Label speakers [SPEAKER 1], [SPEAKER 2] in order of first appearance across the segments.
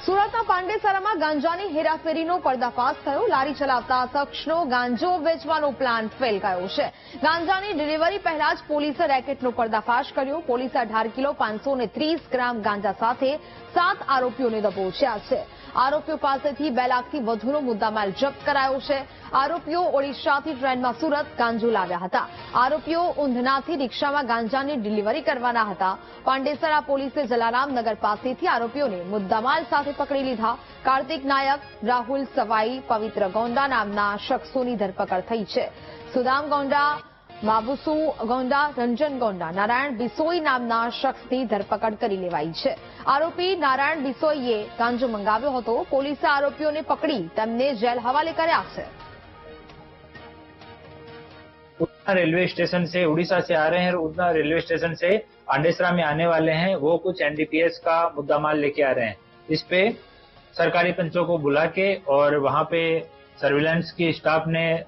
[SPEAKER 1] સુરતના પાંડેસરામાં ગાંજાની હેરાફેરીનો પર્દાફાશ થયો. લારી ચલાવતા શખ્સનો ગાંજો વેચવાનો પ્લાન ફેલ ગયો છે. ગાંજાની ડિલિવરી પહેલા જ પોલીસે રેકેટનો પર્દાફાશ કર્યો. પોલીસે 18 કિલો 530 ગ્રામ ગાંજા સાથે 7 આરોપીઓને દબોચ્યા છે. આરોપીઓ પાસેથી 2 લાખથી વધુનો મુદ્દામાલ જપ્ત કરાયો છે. આરોપીઓ ઓડિશાથી ટ્રેનમાં સુરત ગાંજો લાવ્યા હતા. આરોપીઓ ઊંધનાથી રિક્ષામાં ગાંજાની ડિલિવરી કરવાના હતા. પાંડેસરા પોલીસે જલારામનગર પાસેથી આરોપીઓને મુદ્દામાલ સાથે પકડી લીધા. કાર્તિક નાયક, રાહુલ સવાઈ, પવિત્ર ગોંડા નામના શખ્સોની ધરપકડ થઈ છે. સુદામ ગોંડા, માબુસુ ગોંડા, રંજન ગોંડા, નારાયણ બિસોઈ નામના શખ્સની ધરપકડ કરી લેવાઈ છે. આરોપી નારાયણ બિસોઈએ ગાંજો મંગાવ્યો હતો. પોલીસે આરોપીઓને પકડી તેમને જેલ હવાલે કર્યા છે.
[SPEAKER 2] उतना रेलवे स्टेशन से उड़ीसा से आ रहे हैं और उतना रेलवे स्टेशन से पांडेसरा में आने वाले हैं, वो कुछ एनडीपीएस का मुद्दा माल लेके आ रहे हैं. इस पे सरकारी पंचों को बुला के और वहां पे सर्विलांस की स्टाफ ने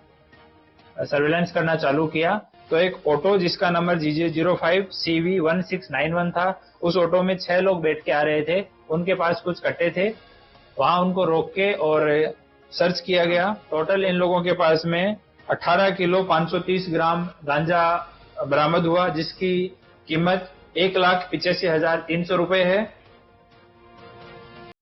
[SPEAKER 2] सर्विलांस करना चालू किया. तो एक ऑटो जिसका नंबर GJ05CV1691 था, उस ऑटो में 6 लोग बैठ के आ रहे थे. उनके पास कुछ कट्टे थे, वहां उनको रोक के और सर्च किया गया. टोटल इन लोगों के पास में 18 किलो 530 ग्राम गांजा बरामद हुआ, जिसकी कीमत 1,85,300 रुपए है.